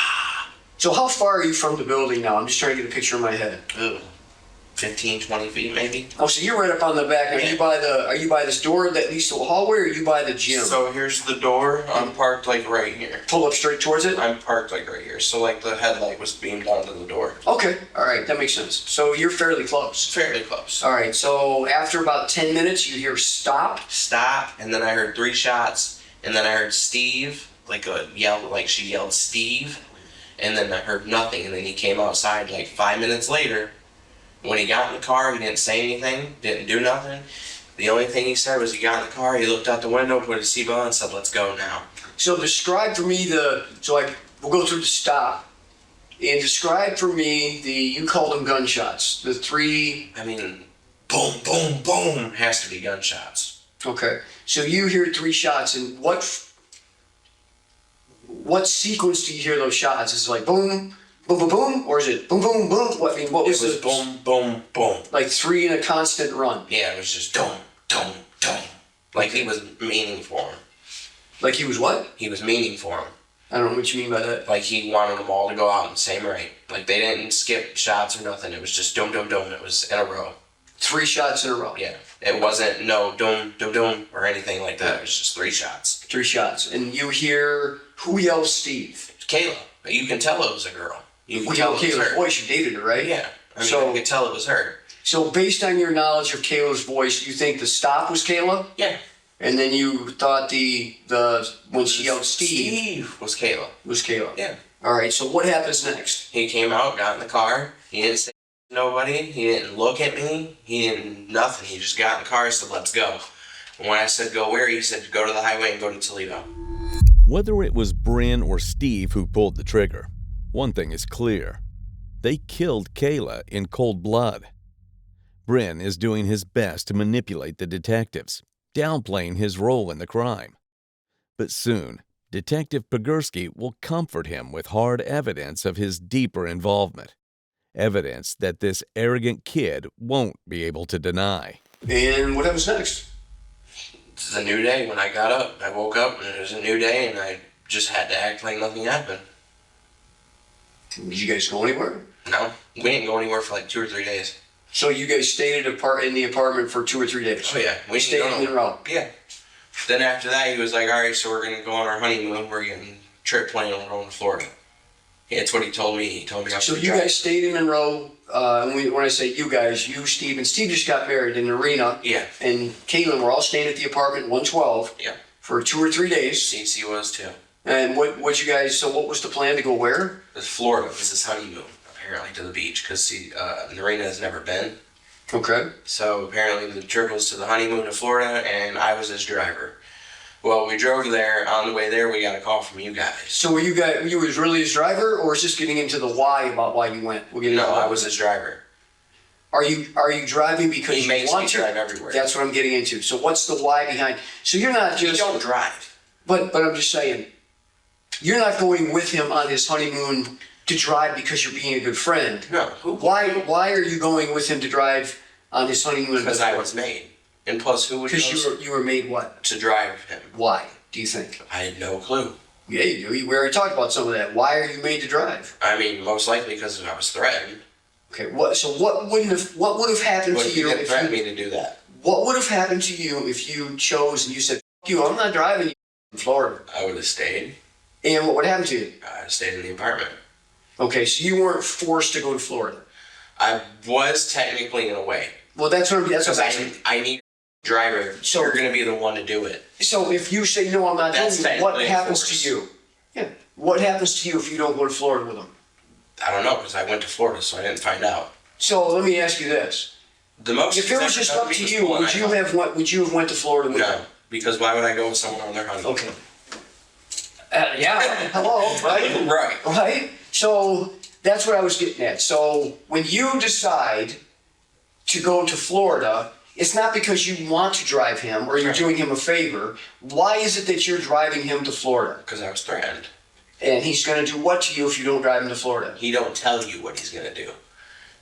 So how far are you from the building now? I'm just trying to get a picture in my head. Ooh. 15, 20 feet maybe. Oh, so you're right up on the back. Are you by this door that leads to a hallway, or are you by the gym? So here's the door. I'm parked like right here. Pull up straight towards it? I'm parked like right here. So like the headlight was beamed onto the door. Okay, all right, that makes sense. So you're fairly close. Fairly close. All right, so after about 10 minutes, you hear stop. Stop, and then I heard 3 shots, and then I heard Steve, she yelled Steve, and then I heard nothing, and then he came outside like 5 minutes later. When he got in the car, he didn't say anything, didn't do nothing. The only thing he said was he got in the car, he looked out the window, put his seatbelt on, and said, "Let's go now." So describe for me we'll go through the stop, and describe for me you called them gunshots, the 3. I mean, boom, boom, boom, has to be gunshots. Okay, so you hear 3 shots, and what sequence do you hear those shots? Is it like boom, boom, boom, boom, or is it boom, boom, boom? What was It was boom, boom, boom. Like 3 in a constant run? Yeah, it was just dum, dum, dum. Like he was meaning for him. Like he was what? He was meaning for him. I don't know what you mean by that. Like he wanted them all to go out in the same rate. Like they didn't skip shots or nothing. It was just dum, dum, dum. It was in a row. 3 shots in a row? Yeah. It wasn't no dum, dum, dum or anything like that. It was just 3 shots. 3 shots. And you hear, who yells Steve? Kayla. You can tell it was a girl. You can We tell know it was Kayla's her. voice, you dated her, right? Yeah. I mean, So- you could tell it was her. So based on your knowledge of Kayla's voice, you think the stop was Kayla? Yeah. And then you thought when she yelled Steve was Kayla. was Kayla? Yeah. All right, so what happens next? He came out, got in the car. He didn't say to nobody. He didn't look at me. He didn't nothing. He just got in the car and said, "Let's go." And when I said go where, he said go to the highway and go to Toledo. Whether it was Brin or Steve who pulled the trigger, one thing is clear. They killed Kayla in cold blood. Brin is doing his best to manipulate the detectives, downplaying his role in the crime. But soon, Detective Pegursky will comfort him with hard evidence of his deeper involvement. Evidence that this arrogant kid won't be able to deny. And what happens next? This is a new day. When I got up, I woke up and it was a new day, and I just had to act like nothing happened. Did you guys go anywhere? No, we didn't go anywhere for like 2 or 3 days. So you guys stayed in the apartment for 2 or 3 days? Oh yeah, We stayed in a row. Yeah. Then after that, he was like, "All right, so we're gonna go on our honeymoon. We're getting trip plane and we're going to Florida." Yeah, that's what he told me. He told me. I was So to you drive. guys stayed in Monroe, and when I say you guys, you, Steve, and Steve just got married in Narena. Yeah. And Caitlin were all staying at the apartment 112 Yeah. for 2 or 3 days. CC was too. And what was the plan to go where? It was Florida. It was his honeymoon, apparently, to the beach, because Narena has never been. Okay. So apparently the trip was to the honeymoon to Florida, and I was his driver. Well, we drove there. On the way there, we got a call from you guys. So were you was really his driver, or is this getting into the why about why you went? We'll get into No, that. I was his driver. Are you driving because He you makes want me to? drive everywhere. That's what I'm getting into. So what's the why behind? So you're not You just. don't drive. But I'm just saying, you're not going with him on his honeymoon to drive because you're being a good friend. No. Why are you going with him to drive on his honeymoon? Because I was made. And plus, who would Because know you were made what? to drive him? Why do you think? I had no clue. Yeah, you do. We already talked about some of that. Why are you made to drive? I mean, most likely because I was threatened. Okay. What would have happened What to if you you didn't if threaten you, me to do that? What would have happened to you if you chose and you said, "F you, I'm not driving you in Florida"? I would have stayed. And what would happen to you? I stayed in the apartment. Okay, so you weren't forced to go to Florida. I was technically in a way. Well, that's what I'm Because asking. I need a driver. So- You're going to be the one to do it. So if you say no, I'm not That's doing it, what technically happens force. to you? Yeah. What happens to you if you don't go to Florida with them? I don't know, because I went to Florida, so I didn't find out. So let me ask you this: The most. if it was just up to you, would you have went to Florida with No, them? because why would I go with someone on their honeymoon? Okay. Yeah. Hello. Right. Right. Right. So that's what I was getting at. So when you decide to go to Florida, it's not because you want to drive him or you're Right. doing him a favor. Why is it that you're driving him to Florida? Because I was threatened. And he's going to do what to you if you don't drive him to Florida? He don't tell you what he's going to do.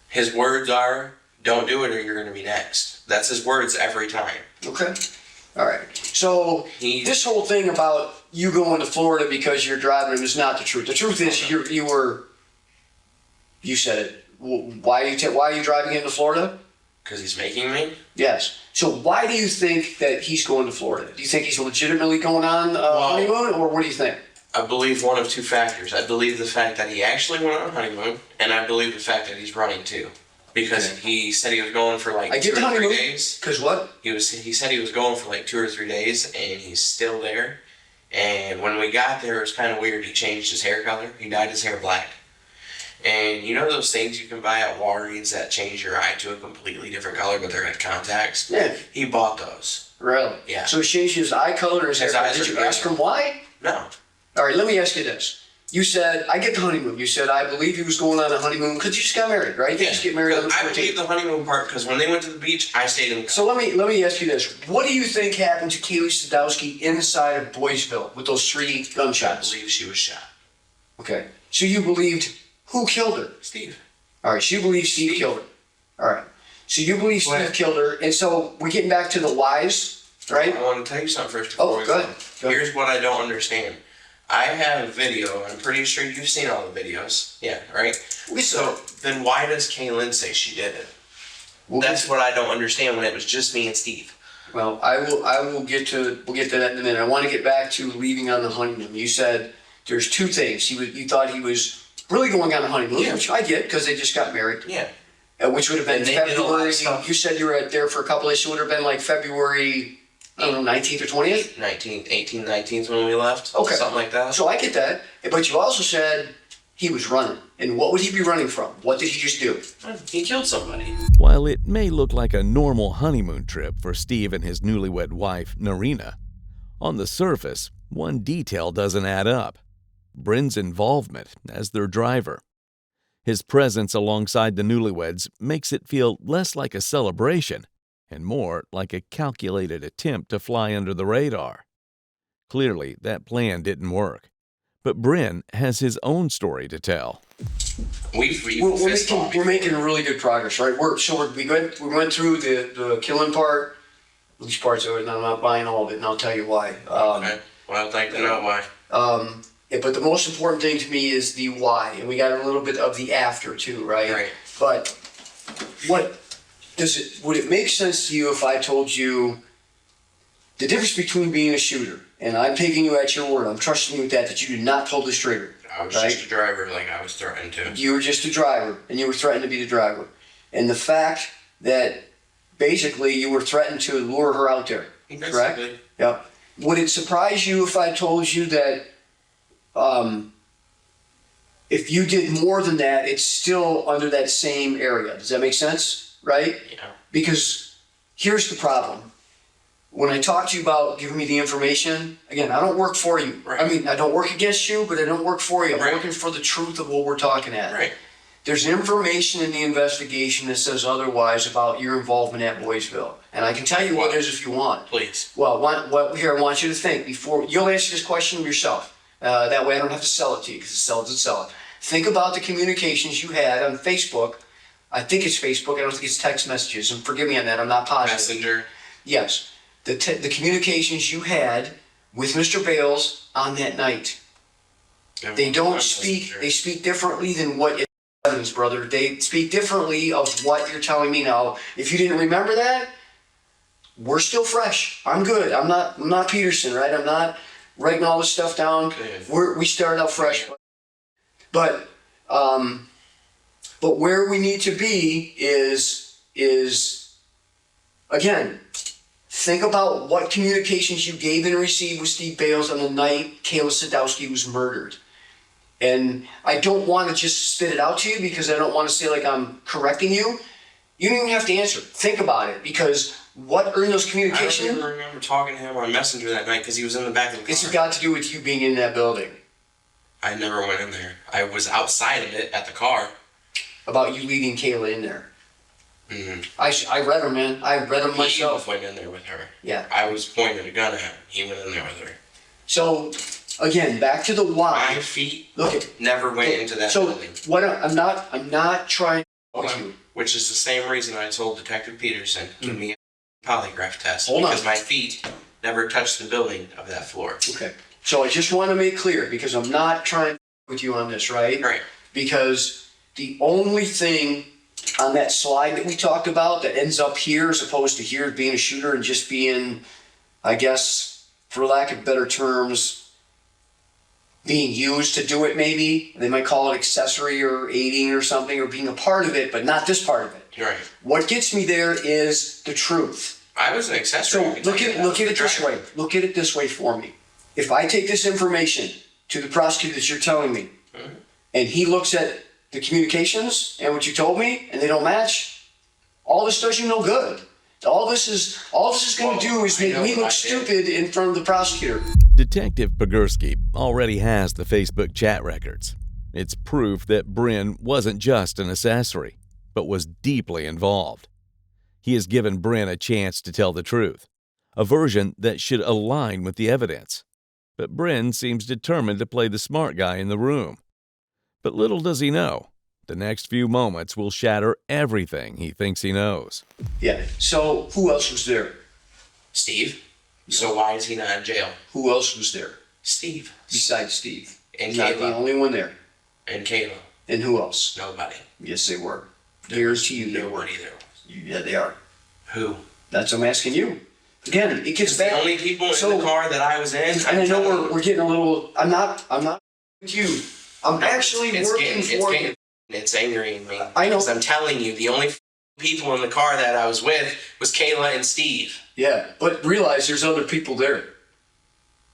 His words are, "Don't do it or you're going to be next." That's his words every time. Okay. All right. So He- this whole thing about you going to Florida because you're driving him is not the truth. The truth is you said it. Why are you driving into Florida? Because he's making me. Yes. So why do you think that he's going to Florida? Do you think he's legitimately going on honeymoon, or what do you think? I believe one of two factors. I believe the fact that he actually went on a honeymoon, and I believe the fact that he's running too. Because he said he was going for like 2 or 3 days. Because what? He said he was going for like 2 or 3 days, and he's still there. And when we got there, it was kind of weird. He changed his hair color. He dyed his hair black. And you know those things you can buy at Walgreens that change your eye to a completely different color, but they're like contacts? Yeah. He bought those. Really? Yeah. So he changed his eye color and his hair color. Did you ask him why? No. All right, let me ask you this. You said, I get the honeymoon. You said, I believe he was going on a honeymoon because you just got married, right? You just get married on the 14th. I believe the honeymoon part because when they went to the beach, I stayed in the car. So let me ask you this. What do you think happened to Kayla Sedoskey inside of Boysville with those 3 gunshots? I believe she was shot. Okay. So you believed who killed her? Steve. All right, so you believe Steve killed her. All right. So you believe Steve killed her. And so we're getting back to the whys, right? I want to tell you something first before we go. Here's what I don't understand. I have a video. I'm pretty sure you've seen all the videos. Yeah, right? So then why does Kaylin say she did it? That's what I don't understand when it was just me and Steve. Well, we'll get to that in a minute. I want to get back to leaving on the honeymoon. You said there's 2 things. You thought he was really going on a honeymoon, which I get because they just got married. Yeah. Which would have been February. You said you were there for a couple of days, so it would have been like February, I don't know, 19th or 20th? 18th, 19th when we left. Okay. Something like that. So I get that. But you also said he was running. And what would he be running from? What did he just do? He killed somebody. While it may look like a normal honeymoon trip for Steve and his newlywed wife, Narena, on the surface, one detail doesn't add up: Brin's involvement as their driver. His presence alongside the newlyweds makes it feel less like a celebration and more like a calculated attempt to fly under the radar. Clearly, that plan didn't work. But Brin has his own story to tell. We're making really good progress, right? We went through the killing part. These parts of it, and I'm not buying all of it, and I'll tell you why. Okay. Well, I'd like to know why. But the most important thing to me is the why, and we got a little bit of the after too, right? Right. But would it make sense to you if I told you the difference between being a shooter, and I'm taking you at your word, I'm trusting you with that you did not pull this trigger. I was just a driver, like I was threatened to. You were just a driver, and you were threatened to be the driver. And the fact that basically you were threatened to lure her out there, correct? Yep. Would it surprise you if I told you that if you did more than that, it's still under that same area? Does that make sense? Right? Yeah. Because here's the problem. When I talk to you about giving me the information, again, I don't work for you. Right. I mean, I don't work against you, but I don't work for you. I'm Right. working for the truth of what we're talking at. Right. There's information in the investigation that says otherwise about your involvement at Boysville. And I can tell you what it is if you want. Please. Well, what here I want you to think before you'll answer this question yourself. That way I don't have to sell it to you because it sells itself. Think about the communications you had on Facebook. I think it's Facebook. I don't think it's text messages. And forgive me on that. I'm not positive. Messenger. Yes. The communications you had with Mr. Bales on that night. They don't speak. They speak differently than what it is, brother. They speak differently of what you're telling me now. If you didn't remember that, we're still fresh. I'm good. I'm not Peterson, right? I'm not writing all this stuff down. We started out fresh, but where we need to be is again, think about what communications you gave and received with Steve Bales on the night Kayla Sedoskey was murdered. And I don't want to just spit it out to you because I don't want to say like I'm correcting you. You don't even have to answer. Think about it, because what are in those communications? I don't even remember talking to him on Messenger that night because he was in the back of the car. It's got to do with you being in that building. I never went in there. I was outside of it at the car. About you leading Kayla in there. Mm-hmm. I read them, man. I read them myself. He went in there with her. Yeah. I was pointing a gun at him. He went in there with her. So, again, back to the why. My feet Look, never went into that building. So, what I'm not trying with you. Which is the same reason I told Detective Peterson to give me a polygraph test. Hold on. Because my feet never touched the building of that floor. Okay. So I just want to make clear, because I'm not trying with you on this, right? Right. Because The only thing on that slide that we talked about that ends up here as opposed to here being a shooter and just being, I guess, for lack of better terms, being used to do it maybe. They might call it accessory or aiding or something or being a part of it, but not this part of it. Right. What gets me there is the truth. I was an accessory. So look at it this way. Look at it this way for me. If I take this information to the prosecutor that you're telling me, and he looks at the communications and what you told me, and they don't match, all this does you no good. All this is going to do is make me look stupid in front of the prosecutor. Detective Pegursky already has the Facebook chat records. It's proof that Brin wasn't just an accessory, but was deeply involved. He has given Brin a chance to tell the truth, a version that should align with the evidence. But Brin seems determined to play the smart guy in the room. But little does he know, the next few moments will shatter everything he thinks he knows. Yeah, so who else was there? Steve. So why is he not in jail? Who else was there? Steve. Besides Steve. And He's not the Kayla. only one there. And Kayla. And who else? Nobody. Yes, they were. Guarantee you they were. Nobody there. Yeah, they are. Who? That's what I'm asking you. Again, it gets The back. only people in the car that I was in. And I know we're getting a little. I'm not with you. I'm actually working for you. It's angering me. I know. Because I'm telling you, the only people in the car that I was with was Kayla and Steve. Yeah, but realize there's other people there.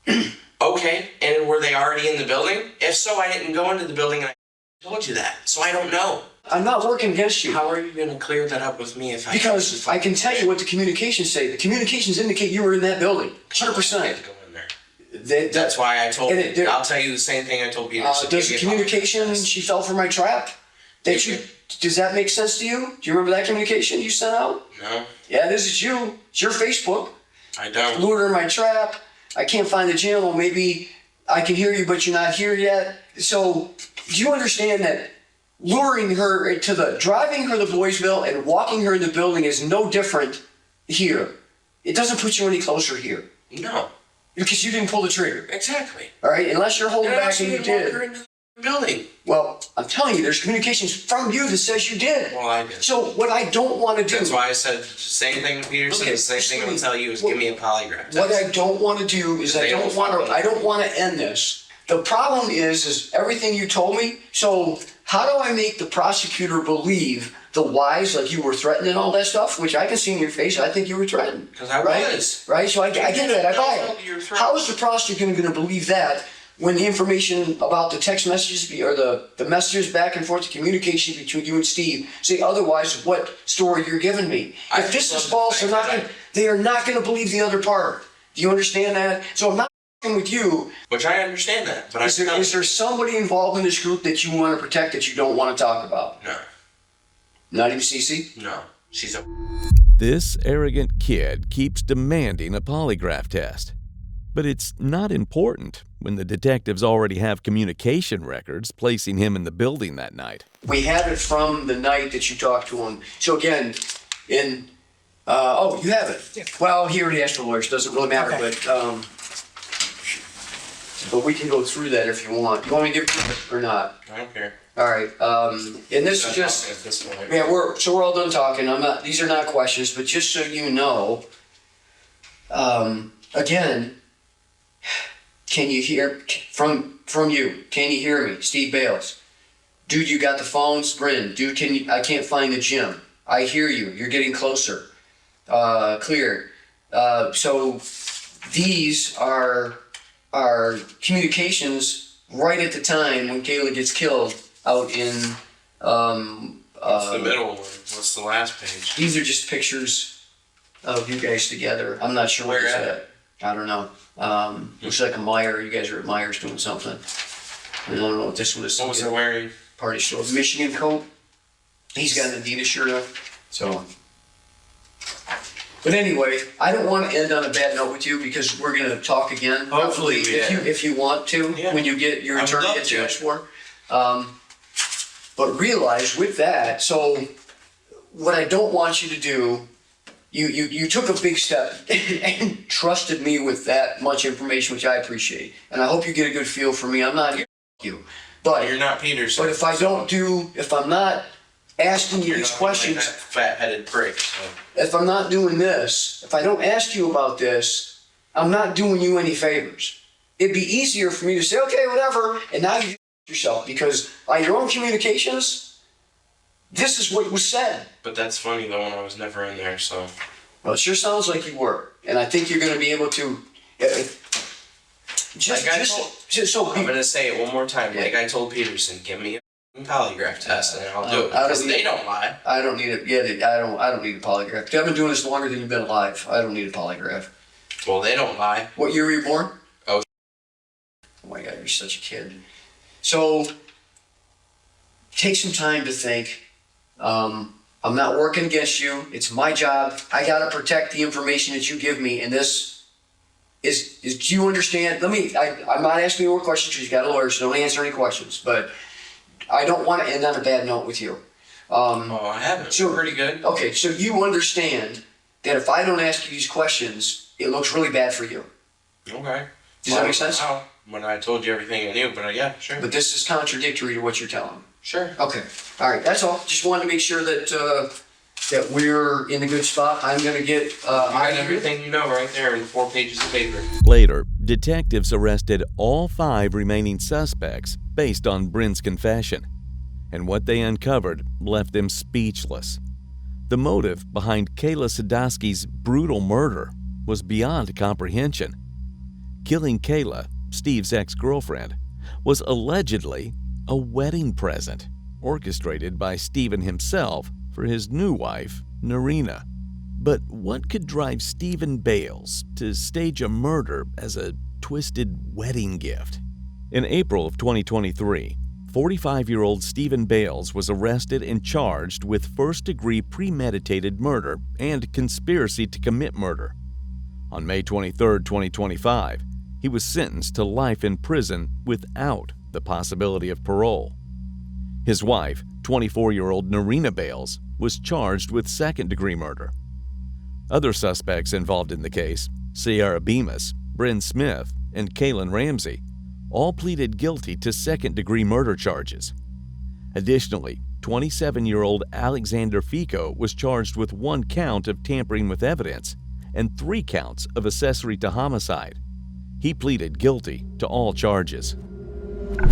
Okay, and were they already in the building? If so, I didn't go into the building and I told you that. So I don't know. I'm not working against you. How are you going to clear that up with me if I... Because I can tell you what the communications say. The communications indicate you were in that building. 100%. I had to go in there. That's why I told... I'll tell you the same thing I told Peter. Does the communication, she fell for my trap? Does that make sense to you? Do you remember that communication you sent out? No. Yeah, this is you. It's your Facebook. I don't. Lured her in my trap. I can't find the gym. Well, maybe I can hear you, but you're not here yet. So, do you understand that luring her driving her to Boysville and walking her in the building is no different here? It doesn't put you any closer here. No. Because you didn't pull the trigger. Exactly. All right? Unless you're holding back and you walk did. her into the building. Well, I'm telling you, there's communications from you that says you did. Well, I did. So what I don't want to do... That's why I said the same thing to Peter said. Okay, The same thing I'm going to tell you is give me a polygraph test. What I don't want to do is I don't want to end this. The problem is everything you told me. So how do I make the prosecutor believe the lies, like you were threatened and all that stuff, which I can see in your face? I think you were threatened. Because I was. Right? So I get that. I buy it. You're threatened. How is the prosecutor going to believe that when the information about the text messages or the messages back and forth, the communication between you and Steve say otherwise? What story you're giving me? If this is false, they are not going to believe the other part. Do you understand that? So I'm not with you. Which I understand that, but is there somebody involved in this group that you want to protect that you don't want to talk about? No. Not even Cece? No. She's a... This arrogant kid keeps demanding a polygraph test. But it's not important when the detectives already have communication records placing him in the building that night. We have it from the night that you talked to him. So again, you have it. Yeah. Well, he already asked for lawyers. Doesn't really matter, okay. But we can go through that if you want. You want me to give it or not? I don't care. All right. And this is just... Yeah, we're all done talking. These are not questions, but just so you know, again, can you hear from you? Can you hear me? Steve Bales. Dude, you got the phones? Brin. Dude, I can't find the gym. I hear you. You're getting closer. Clear. So these are communications right at the time when Kayla gets killed out in What's the middle one? What's the last page? These are just pictures of you guys together. I'm not sure where it's at. I don't know. Looks like a Meyer. You guys are at Myers doing something. I don't know what this one is. What was it wearing? Party store. Michigan coat. He's got an Adidas shirt on. So. But anyway, I don't want to end on a bad note with you because we're going to talk again. Hopefully, if you want to, when you get your attorney gets you asked for. But realize with that, so what I don't want you to do, you took a big step and trusted me with that much information, which I appreciate. And I hope you get a good feel for me. I'm not here to you. But You're not Peterson. But if I'm not asking you You're these not questions, like that fat-headed prick. So. if I'm not doing this, if I don't ask you about this, I'm not doing you any favors. It'd be easier for me to say, okay, whatever, and now you yourself, because on your own communications, this is what was said. But that's funny though, when I was never in there, so. Well, it sure sounds like you were, and I think you're going to be able to. I'm gonna say it one more time. Yeah. Like I told Peterson, give me a polygraph test and I'll do it. I don't Because need- they don't lie. I don't need it. Yeah, I don't need a polygraph. I've been doing this longer than you've been alive. I don't need a polygraph. Well, they don't lie. What year were you born? Oh. Oh my God, you're such a kid. So, take some time to think. I'm not working against you. It's my job. I gotta protect the information that you give me. And this is do you understand? I'm not asking you more questions because you got a lawyer, so don't answer any questions. But I don't want to end on a bad note with you. I haven't. So- Pretty good. Okay, so you understand that if I don't ask you these questions, it looks really bad for you. Okay. Does that make sense? Wow. When I told you everything I knew, but yeah, sure. But this is contradictory to what you're telling me. Sure. Okay, all right, that's all. Just wanted to make sure that that we're in a good spot. I'm gonna get. I got everything you know right there in 4 pages of paper. Later, detectives arrested all 5 remaining suspects based on Brin's confession, and what they uncovered left them speechless. The motive behind Kayla Sedoskey's brutal murder was beyond comprehension. Killing Kayla, Steve's ex-girlfriend, was allegedly a wedding present orchestrated by Steven himself for his new wife, Narena. But what could drive Stephen Bales to stage a murder as a twisted wedding gift? In April of 2023, 45-year-old Stephen Bales was arrested and charged with first-degree premeditated murder and conspiracy to commit murder. On May 23, 2025, he was sentenced to life in prison without the possibility of parole. His wife, 24-year-old Narena Bales, was charged with second-degree murder. Other suspects involved in the case, Sierra Bemis, Brin Smith, and Kaylin Ramsey, all pleaded guilty to second-degree murder charges. Additionally, 27-year-old Alexander Fico was charged with 1 count of tampering with evidence and 3 counts of accessory to homicide. He pleaded guilty to all charges.